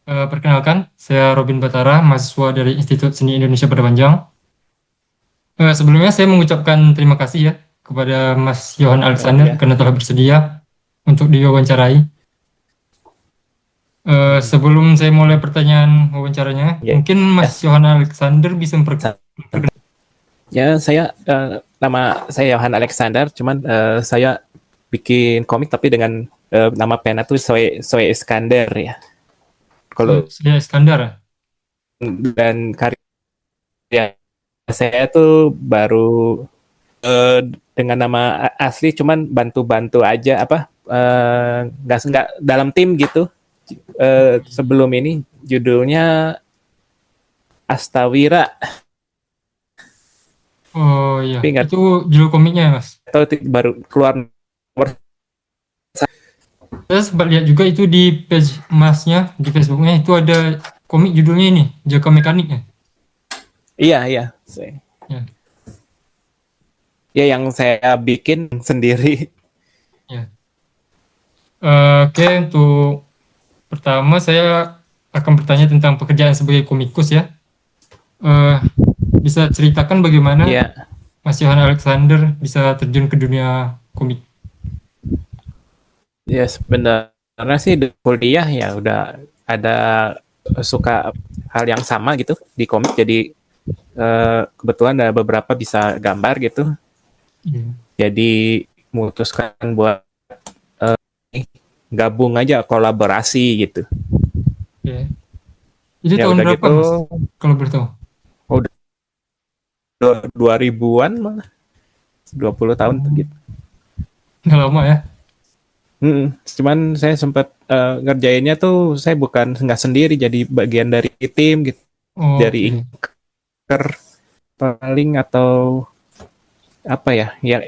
Perkenalkan, saya Robin Batara, mahasiswa dari Institut Seni Indonesia Pada Panjang. Sebelumnya saya mengucapkan terima kasih ya kepada Mas Yohan Alexander Ya, karena telah bersedia untuk diwawancarai. Sebelum saya mulai pertanyaan wawancaranya, ya, mungkin Mas ya. Yohan Alexander bisa Ya, nama saya Johan Alexander, cuman saya bikin komik tapi dengan nama pena tuh Soe Soe Iskandar ya. Kalau saya Iskandar. Ya? dan karya saya tuh baru eh, dengan nama asli, cuman bantu-bantu aja apa nggak dalam tim gitu. Sebelum ini judulnya Astawira, Oh iya, tapi nggak itu judul komiknya ya Mas. tahu baru keluar nomor. Saya sempat lihat juga itu di page Masnya, di Facebooknya itu ada komik judulnya ini, Jaka Mekanik ya. Iya, iya. Ya, Ya, yang saya bikin sendiri. ya. Oke, untuk pertama, saya akan bertanya tentang pekerjaan sebagai komikus ya. Eh, Bisa ceritakan bagaimana Ya, Mas Yohan Alexander bisa terjun ke dunia komik? ya sebenarnya sih di kuliah ya udah ada suka hal yang sama gitu di komik. Jadi kebetulan ada beberapa bisa gambar gitu. Iya. Jadi memutuskan buat gabung aja kolaborasi gitu. Oke. Itu Ya tahun udah berapa, gitu, Mas? Kalau bertahu. oh, udah 2000-an malah 20 tahun tuh Oh, gitu. nggak lama ya? Cuman saya sempat ngerjainnya tuh saya bukan nggak sendiri, jadi bagian dari tim gitu, dari Oke. inker paling atau apa ya, ya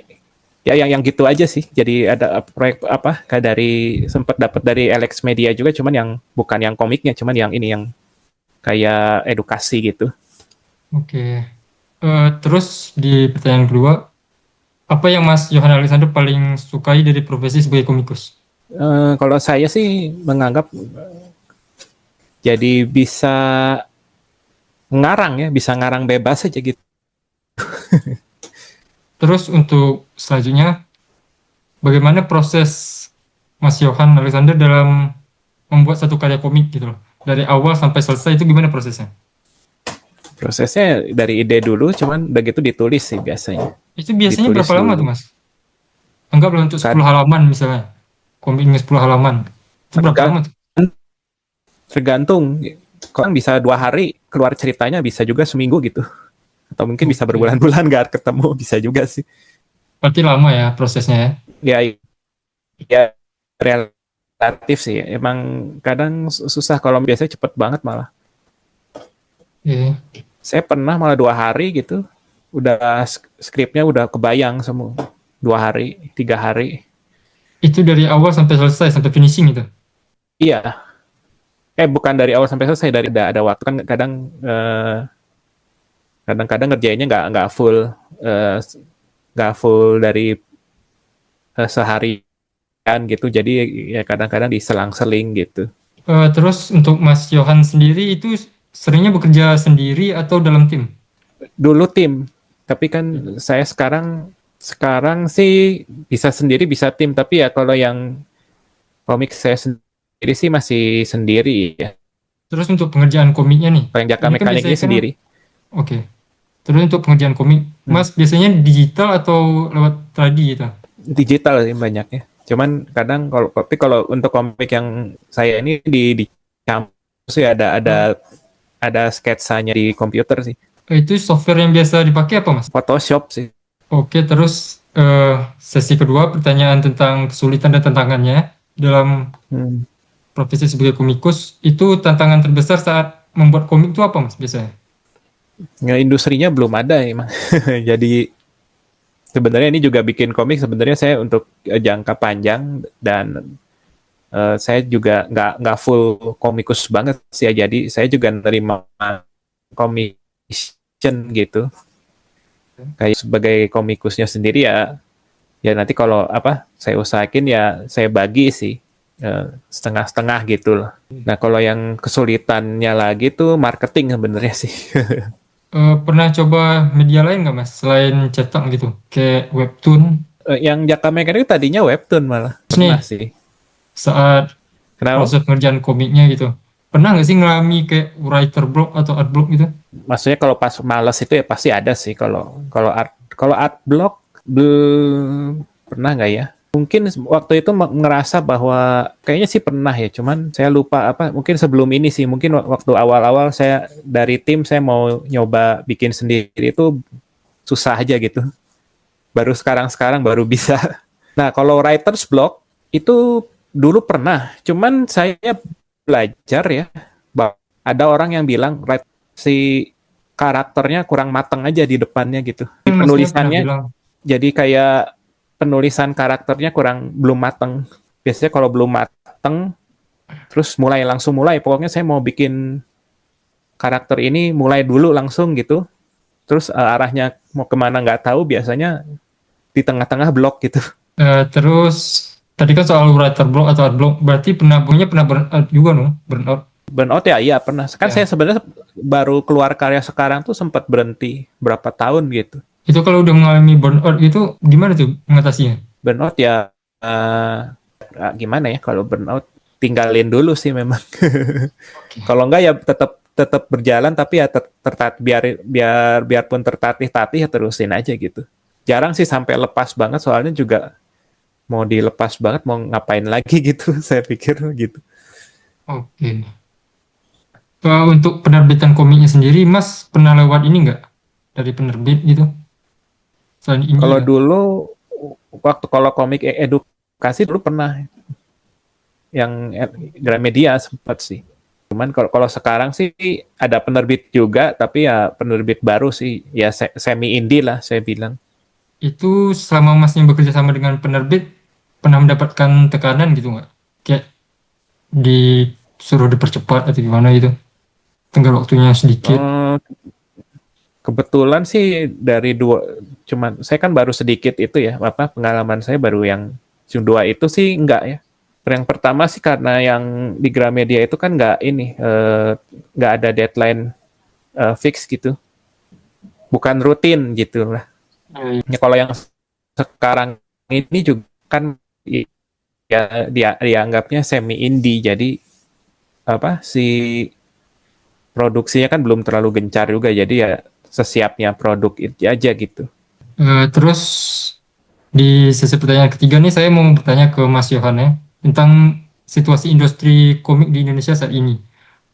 yang gitu aja sih. Jadi ada proyek apa kayak dari sempat dapat dari Alex Media juga, cuman yang bukan yang komiknya, cuman yang ini yang kayak edukasi gitu. Oke. Terus di pertanyaan kedua, apa yang Mas Yohan Alexander paling sukai dari profesi sebagai komikus? Kalau saya sih menganggap jadi bisa ngarang ya, bisa ngarang bebas aja gitu. Terus untuk selanjutnya, bagaimana proses Mas Yohan Alexander dalam membuat satu karya komik gitu loh? Dari awal sampai selesai itu gimana prosesnya? Prosesnya dari ide dulu, cuman begitu ditulis sih biasanya. Itu biasanya berapa Ditulis lama tuh, dulu. Mas? Anggaplah untuk 10 halaman misalnya. Komiknya 10 halaman. Itu berapa lama tuh? Tergantung. Orang bisa 2 hari keluar ceritanya, bisa juga seminggu gitu. Atau mungkin bisa Oke. berbulan-bulan gak ketemu, bisa juga sih. Berarti lama ya prosesnya ya? Ya, ya relatif sih. Emang kadang susah, kalau biasanya cepet banget malah. Oke. Saya pernah malah 2 hari gitu, udah skripnya udah kebayang semua. 2 hari, 3 hari. Itu dari awal sampai selesai, sampai finishing itu? Iya, bukan dari awal sampai selesai, dari ada waktu kan kadang kadang-kadang ngerjainnya nggak full, eh, nggak full dari seharian gitu, jadi ya kadang-kadang diselang-seling gitu. Terus untuk Mas Johan sendiri itu seringnya bekerja sendiri atau dalam tim? Dulu tim, tapi kan saya sekarang sekarang sih bisa sendiri bisa tim, tapi ya kalau yang komik saya sendiri sih masih sendiri ya. Terus untuk pengerjaan komiknya nih, Kalau yang jaka ini kan mekaniknya biasanya kan, sendiri. oke. Terus untuk pengerjaan komik, Hmm. Mas biasanya digital atau lewat tradi gitu? Digital sih banyaknya. Cuman kadang kalau untuk komik yang saya ini di campur sih Eh, ada sketsanya di komputer sih. itu software yang biasa dipakai apa, Mas? Photoshop sih. Oke, terus sesi kedua pertanyaan tentang kesulitan dan tantangannya dalam Hmm. profesi sebagai komikus. Itu tantangan terbesar saat membuat komik itu apa, Mas biasanya? Ya, industrinya belum ada emang. Jadi sebenarnya ini juga bikin komik sebenarnya saya untuk jangka panjang, dan saya juga nggak full komikus banget sih ya. Jadi saya juga nerima commission gitu. Kayak sebagai komikusnya sendiri ya, ya nanti kalau apa saya usahakin ya saya bagi sih. setengah-setengah gitu loh. Nah, kalau yang kesulitannya lagi tuh marketing sebenarnya sih. Pernah coba media lain nggak Mas selain cetak gitu, kayak webtoon? Yang Jaka Mekanik tadinya webtoon malah. Terus nih Pernah sih. saat Kenapa? proses ngerjain komiknya gitu, pernah nggak sih ngalami kayak writer block atau art block gitu? Maksudnya kalau pas malas itu ya pasti ada sih. Kalau art block belum pernah nggak ya? Mungkin waktu itu ngerasa bahwa kayaknya sih pernah ya, cuman saya lupa apa. Mungkin sebelum ini sih, mungkin waktu awal-awal saya dari tim saya mau nyoba bikin sendiri itu susah aja gitu. Baru sekarang baru bisa. Nah, kalau writer's block itu dulu pernah, cuman saya belajar ya, ada orang yang bilang si karakternya kurang matang aja di depannya gitu. Di Masnya pernah penulisannya bilang jadi kayak penulisan karakternya belum matang. Biasanya kalau belum matang, terus langsung mulai. Pokoknya saya mau bikin karakter ini mulai dulu langsung gitu. Terus arahnya mau kemana nggak tahu. Biasanya di tengah-tengah blok gitu. terus tadi kan soal writer block atau art block, berarti pernah burnout juga no, burnout Burnout ya, iya pernah. Kan saya ya. sebenarnya baru keluar karya sekarang tuh sempat berhenti berapa tahun gitu. Itu kalau udah mengalami burnout itu gimana tuh mengatasinya? Burnout ya gimana ya kalau burnout tinggalin dulu sih memang. Oke. Kalau enggak ya tetap tetap berjalan tapi ya biarpun tertatih-tatih ya terusin aja gitu. Jarang sih sampai lepas banget soalnya juga mau dilepas banget mau ngapain lagi gitu saya pikir gitu. Oke. Untuk penerbitan komiknya sendiri, Mas pernah lewat ini nggak dari penerbit gitu? Selain ini Kalau ya. dulu waktu kalau komik edukasi dulu pernah yang Gramedia sempat sih. Cuman kalau sekarang sih ada penerbit juga, tapi ya penerbit baru sih, ya semi indie lah saya bilang. Itu selama Masnya bekerja sama dengan penerbit, pernah mendapatkan tekanan gitu nggak? Kayak disuruh dipercepat atau gimana gitu? Tinggal waktunya sedikit. Eh, Kebetulan sih dari cuman saya kan baru sedikit itu ya, apa pengalaman saya baru yang dua itu sih enggak ya. Yang pertama sih karena yang di Gramedia itu kan nggak ada deadline fix gitu, bukan rutin gitu lah. Eh, Ya, kalau yang sekarang ini juga kan ya dia dianggapnya semi indie, jadi apa produksinya kan belum terlalu gencar juga, jadi ya sesiapnya produk itu aja gitu. terus di sesi pertanyaan ketiga nih saya mau bertanya ke Mas Yohan ya tentang situasi industri komik di Indonesia saat ini.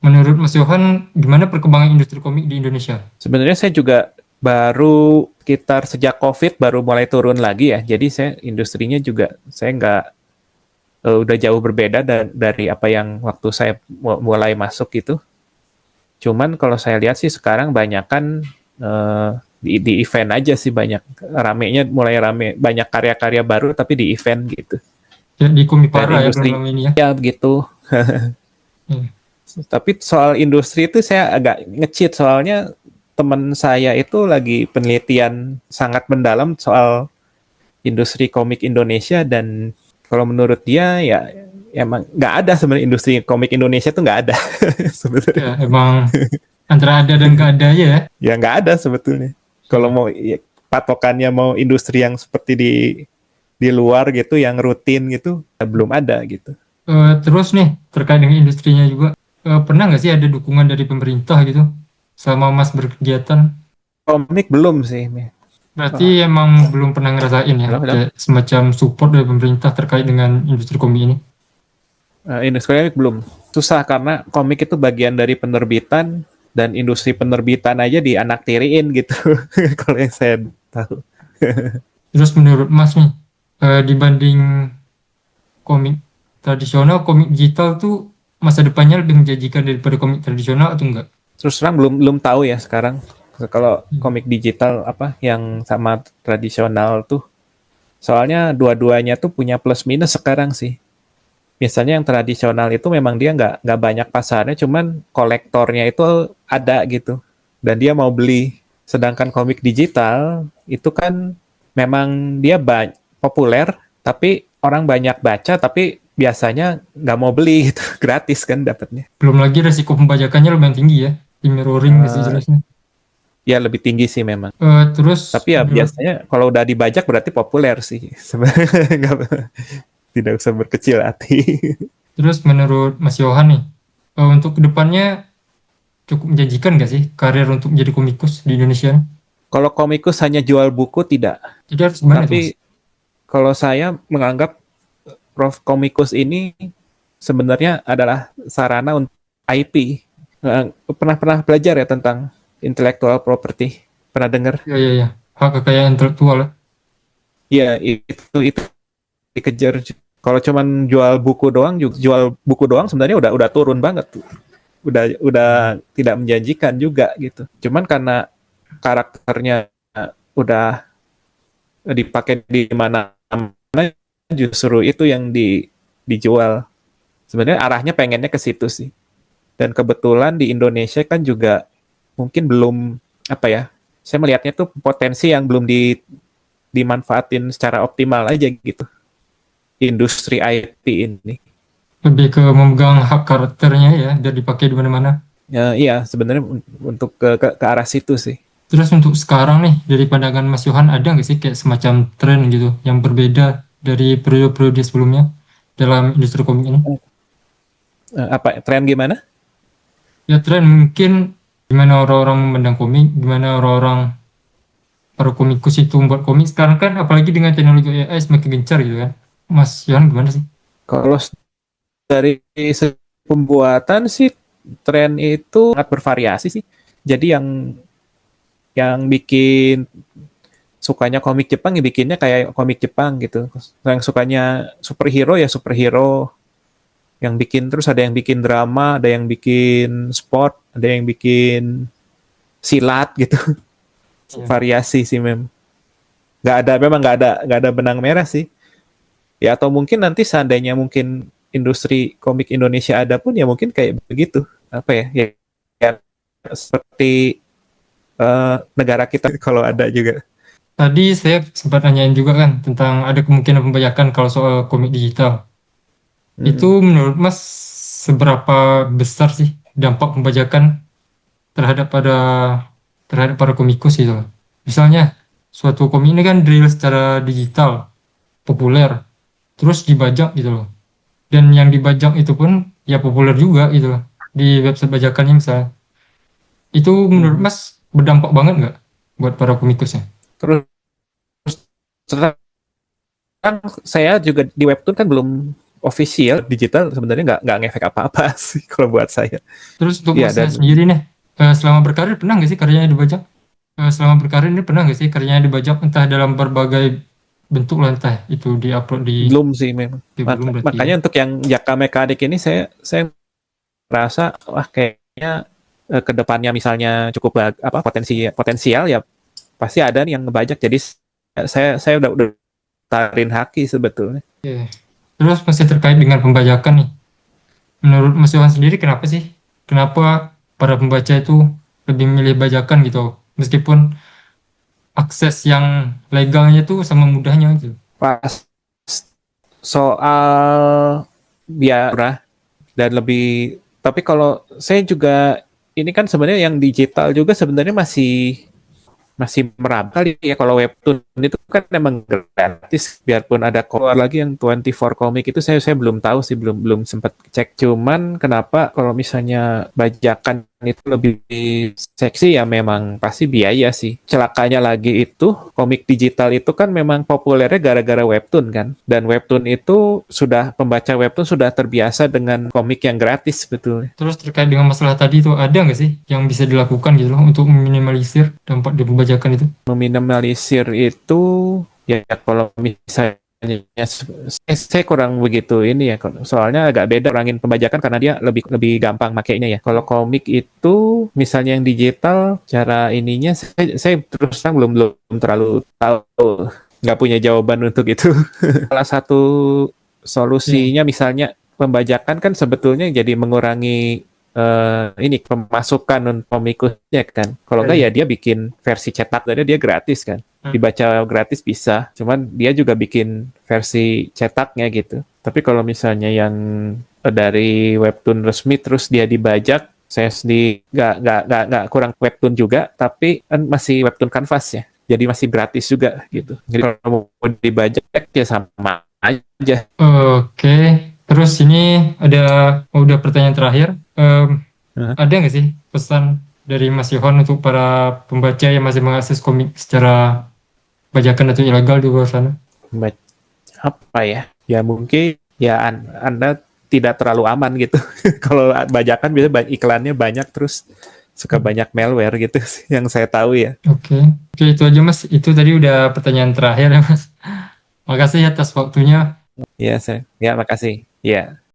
Menurut Mas Yohan, gimana perkembangan industri komik di Indonesia? Sebenarnya saya juga baru sekitar sejak COVID baru mulai turun lagi ya. Jadi saya industrinya juga saya nggak udah jauh berbeda dari apa yang waktu saya mulai masuk gitu. Cuman kalau saya lihat sih sekarang banyak kan di event aja sih banyak ramenya mulai rame banyak karya-karya baru tapi di event gitu. Ya, di Dan Komipara ya industri belum ini ya. ya begitu. Hmm. Tapi soal industri itu saya agak ngecit soalnya teman saya itu lagi penelitian sangat mendalam soal industri komik Indonesia dan kalau menurut dia ya emang nggak ada sebenarnya industri komik Indonesia tuh nggak ada Ya, sebenarnya. emang antara ada dan gak ada aja ya. Ya nggak ada sebetulnya. Kalau Hmm. mau ya, patokannya mau industri yang seperti di luar gitu yang rutin gitu ya belum ada gitu. Terus nih, terkait dengan industrinya juga, pernah nggak sih ada dukungan dari pemerintah gitu selama Mas berkegiatan? Komik belum sih. Berarti Oh, emang belum pernah ngerasain ya, halo, halo. kayak semacam support dari pemerintah terkait dengan industri komik ini. Industri komik belum. Susah karena komik itu bagian dari penerbitan dan industri penerbitan aja dianaktiriin gitu. Kalau yang saya tahu. Terus menurut Mas nih, dibanding komik tradisional, komik digital tuh masa depannya lebih menjanjikan daripada komik tradisional atau enggak? Terus terang belum belum tahu ya sekarang kalau Hmm. komik digital apa yang sama tradisional tuh. Soalnya dua-duanya tuh punya plus minus sekarang sih. Misalnya yang tradisional itu memang dia nggak banyak pasarnya, cuman kolektornya itu ada gitu. Dan dia mau beli. Sedangkan komik digital itu kan memang dia populer, tapi orang banyak baca, tapi biasanya nggak mau beli gitu, gratis kan dapatnya. Belum lagi resiko pembajakannya lumayan tinggi ya, di mirroring sih Eh, jelasnya. ya lebih tinggi sih memang. Terus Tapi ya menurut biasanya kalau udah dibajak berarti populer sih. Sebenarnya tidak usah berkecil hati. menurut Mas Yohan nih, untuk kedepannya cukup menjanjikan nggak sih karir untuk menjadi komikus di Indonesia? Kalau komikus hanya jual buku tidak. Jadi harus gimana tuh Mas? Tapi kalau saya menganggap Prof Komikus ini sebenarnya adalah sarana untuk IP. Pernah pernah belajar ya tentang intellectual property? Pernah dengar? Ya ya ya, hak kekayaan intelektual ya. Ya itu dikejar. Kalau cuman jual buku doang, jual buku doang sebenarnya udah turun banget tuh. Udah tidak menjanjikan juga gitu. Cuman karena karakternya udah dipakai di mana-mana, justru itu yang dijual. Sebenarnya arahnya pengennya ke situ sih. Dan kebetulan di Indonesia kan juga mungkin belum apa ya? Saya melihatnya tuh potensi yang belum dimanfaatin secara optimal aja gitu. Industri IP ini. Lebih ke memegang hak karakternya ya, dan dipakai di mana-mana. Ya, iya, sebenarnya untuk ke arah situ sih. Terus untuk sekarang nih, dari pandangan Mas Yohan ada nggak sih kayak semacam tren gitu yang berbeda dari periode-periode sebelumnya dalam industri komik ini? Apa tren gimana? Ya tren mungkin gimana orang-orang memandang komik, gimana orang-orang para komikus itu membuat komik. Sekarang kan apalagi dengan teknologi AI semakin gencar gitu kan. Mas Yohan gimana sih? Kalau dari segi pembuatan sih tren itu sangat bervariasi sih. Jadi yang bikin sukanya komik Jepang ya bikinnya kayak komik Jepang gitu. Yang sukanya superhero ya superhero. Yang bikin terus ada yang bikin drama, ada yang bikin sport, ada yang bikin silat gitu. Ya. Variasi sih memang nggak ada benang merah sih. Ya atau mungkin nanti seandainya mungkin industri komik Indonesia ada pun ya mungkin kayak begitu. Apa ya? Ya seperti negara kita kalau ada juga. Tadi saya sempat nanyain juga kan tentang ada kemungkinan pembajakan kalau soal komik digital. Itu Mm-mm. menurut Mas seberapa besar sih dampak pembajakan terhadap terhadap para komikus gitu loh. Misalnya suatu komik ini kan drill secara digital, populer, terus dibajak gitu loh. Dan yang dibajak itu pun ya populer juga gitu loh di website bajakannya misalnya. Itu menurut Mhm. Mas berdampak banget nggak buat para komikusnya? Terus terang saya juga di webtoon kan belum official digital sebenarnya nggak ngefek apa-apa sih kalau buat saya. Terus untuk Ya Masnya dan sendiri nih, selama berkarir pernah nggak sih karyanya dibajak? Selama berkarir ini pernah nggak sih karyanya dibajak entah dalam berbagai bentuk lah entah itu diupload di belum sih memang. belum berarti ya. Makanya untuk yang Jaka Mekanik ini saya merasa wah kayaknya kedepannya misalnya cukup apa potensial ya pasti ada nih yang ngebajak. Jadi saya udah tarin haki sebetulnya. Oke. Terus masih terkait dengan pembajakan nih. Menurut Mas Yohan sendiri kenapa sih? Kenapa para pembaca itu lebih memilih bajakan gitu? Meskipun akses yang legalnya tuh sama mudahnya gitu. Pas soal biara dan lebih tapi kalau saya juga ini kan sebenarnya yang digital juga sebenarnya masih meraba kali ya kalau webtoon itu kan emang gratis biarpun ada keluar lagi yang 24 komik itu saya belum tahu sih belum belum sempat cek cuman kenapa kalau misalnya bajakan itu lebih seksi ya memang pasti biaya sih celakanya lagi itu komik digital itu kan memang populernya gara-gara webtoon kan dan webtoon itu sudah pembaca webtoon sudah terbiasa dengan komik yang gratis sebetulnya Terus terkait dengan masalah tadi itu ada nggak sih yang bisa dilakukan gitu loh untuk meminimalisir dampak dari pembajakan itu? meminimalisir itu ya kalau misalnya saya kurang begitu ini ya soalnya agak beda kurangin pembajakan karena dia lebih lebih gampang makainya ya kalau komik itu misalnya yang digital cara ininya saya terus terang belum belum terlalu tahu nggak punya jawaban untuk itu salah satu Iya. solusinya misalnya pembajakan kan sebetulnya jadi mengurangi ini pemasukan komikusnya kan. Kalau Iya, enggak iya. ya dia bikin versi cetak dari dia gratis kan. Hmm. Dibaca gratis bisa. Cuman dia juga bikin versi cetaknya gitu. Tapi kalau misalnya yang dari webtoon resmi terus dia dibajak, saya sendiri nggak kurang webtoon juga, tapi kan masih webtoon kanvas ya, jadi masih gratis juga gitu. Jadi kalau mau dibajak ya sama aja. Oke, terus ini udah pertanyaan terakhir. Hah? Ada nggak sih pesan dari Mas Yohan untuk para pembaca yang masih mengakses komik secara bajakan atau ilegal di luar sana? Apa ya? Ya mungkin ya Anda tidak terlalu aman gitu. Kalau bajakan biasanya iklannya banyak terus suka banyak malware gitu yang saya tahu ya. Oke, oke itu aja Mas. Itu tadi udah pertanyaan terakhir ya Mas. Makasih atas waktunya. Ya, makasih. Ya.